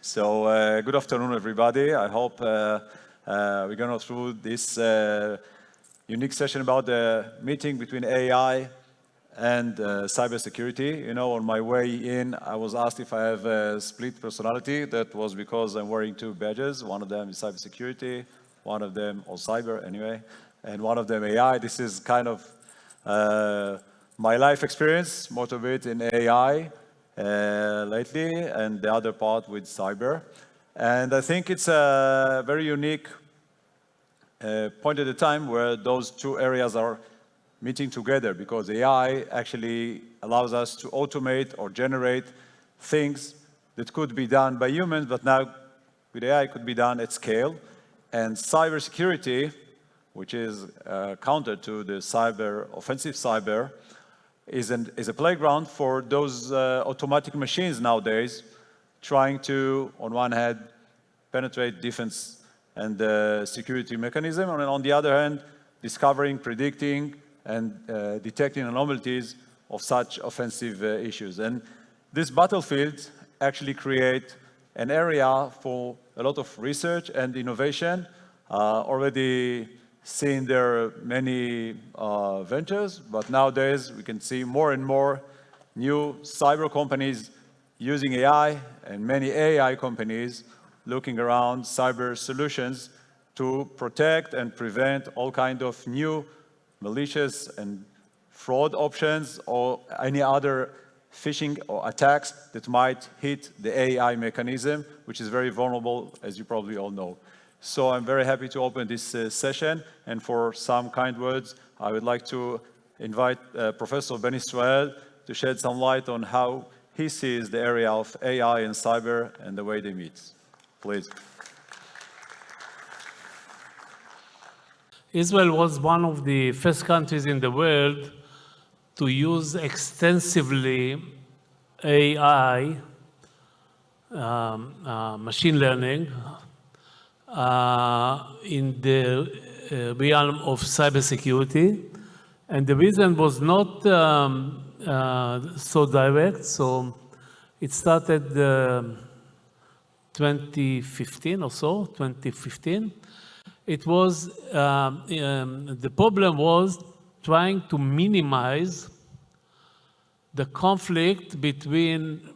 So good afternoon, everybody. I hope we're going to go through this unique session about the meeting between AI and cybersecurity. You know, on my way in, I was asked if I have a split personality. That was because I'm wearing two badges. One of them is cybersecurity, one of them, or cyber anyway, and one of them AI. This is kind of my life experience, most of it in AI lately, and the other part with cyber. And I think it's a very unique point at a time where those two areas are meeting together, because AI actually allows us to automate or generate things that could be done by humans, but now with AI could be done at scale. And cybersecurity, which is counter to the offensive cyber, is a playground for those automatic machines nowadays, trying to, on one hand, penetrate defense and security mechanism, and on the other hand, discovering, predicting, and detecting anomalies of such offensive issues. And these battlefields actually create an area for a lot of research and innovation. Already seen there are many ventures, but nowadays we can see more and more new cyber companies using AI, and many AI companies looking around cyber solutions to protect and prevent all kinds of new malicious and fraud options or any other phishing or attacks that might hit the AI mechanism, which is very vulnerable, as you probably all know. So I'm very happy to open this session, and for some kind words, I would like to invite Professor Ben Israel to shed some light on how he sees the area of AI and cyber and the way they meet. Please. Israel was one of the first countries in the world to use extensively AI, machine learning, in the realm of cybersecurity. And the reason was not so direct. So it started 2015 or so, 2015. It was, the problem was trying to minimize the conflict between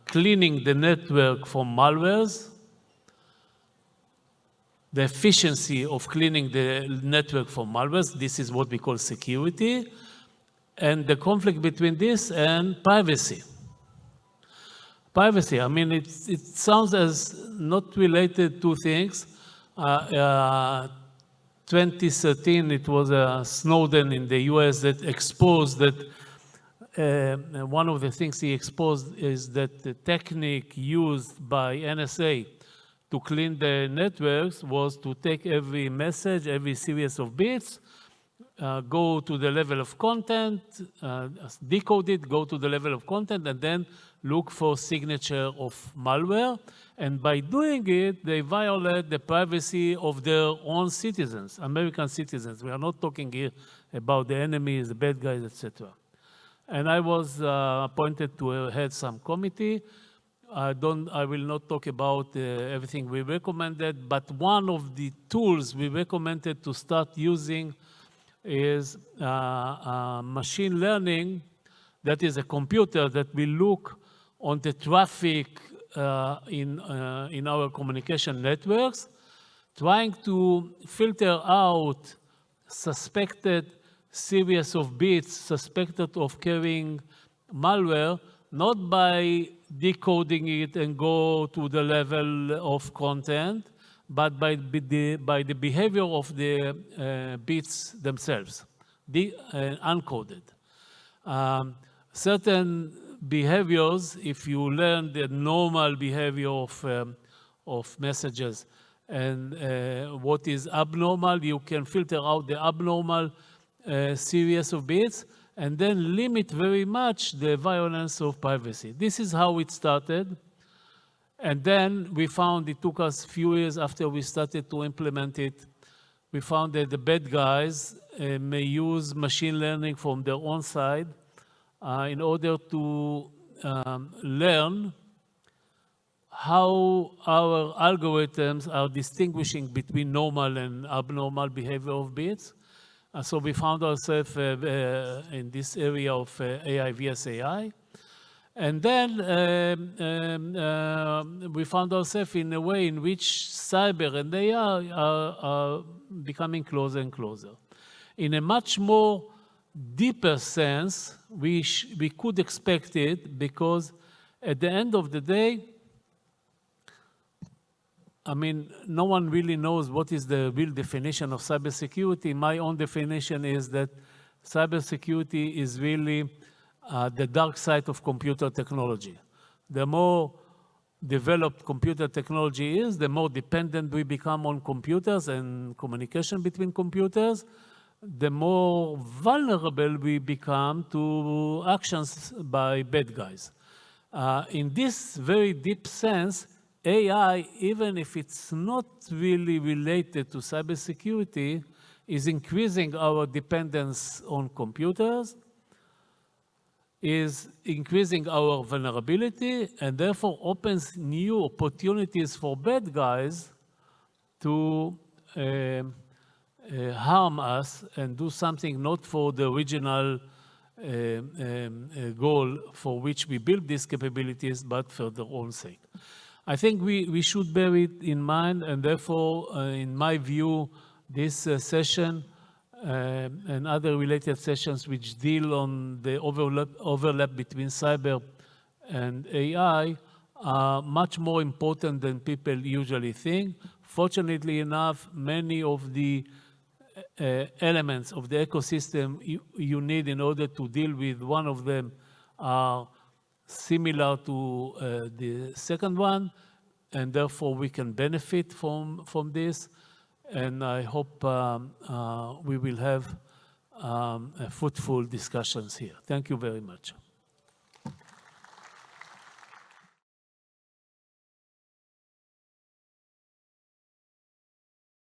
cleaning the network from malwares, the efficiency of cleaning the network from malwares, this is what we call security, and the conflict between this and privacy. Privacy, I mean, it sounds as not related to things. 2013, it was Snowden in the US that exposed that, one of the things he exposed is that the technique used by NSA to clean the networks was to take every message, every series of bits, go to the level of content, decode it, go to the level of content, and then look for signature of malware. And by doing it, they violate the privacy of their own citizens, American citizens. We are not talking here about the enemies, the bad guys, etc. And I was appointed to head some committee. I will not talk about everything we recommended, but one of the tools we recommended to start using is machine learning. That is a computer that will look on the traffic in our communication networks, trying to filter out suspected series of bits suspected of carrying malware, not by decoding it and go to the level of content, but by the behavior of the bits themselves, uncoded. Certain behaviors, if you learn the normal behavior of messages and what is abnormal, you can filter out the abnormal series of bits and then limit very much the violence of privacy. This is how it started. And then we found it took us a few years after we started to implement it. We found that the bad guys may use machine learning from their own side in order to learn how our algorithms are distinguishing between normal and abnormal behavior of bits. So we found ourselves in this area of AI vs. AI. And then we found ourselves in a way in which cyber and AI are becoming closer and closer. In a much more deeper sense, we could expect it, because at the end of the day, I mean, no one really knows what is the real definition of cybersecurity. My own definition is that cybersecurity is really the dark side of computer technology. The more developed computer technology is, the more dependent we become on computers and communication between computers, the more vulnerable we become to actions by bad guys. In this very deep sense, AI, even if it's not really related to cybersecurity, is increasing our dependence on computers, is increasing our vulnerability, and therefore opens new opportunities for bad guys to harm us and do something not for the original goal for which we build these capabilities, but for their own sake. I think we should bear it in mind, and therefore, in my view, this session and other related sessions which deal on the overlap between cyber and AI are much more important than people usually think. Fortunately enough, many of the elements of the ecosystem you need in order to deal with one of them are similar to the second one, and therefore we can benefit from this. And I hope we will have fruitful discussions here. Thank you very much.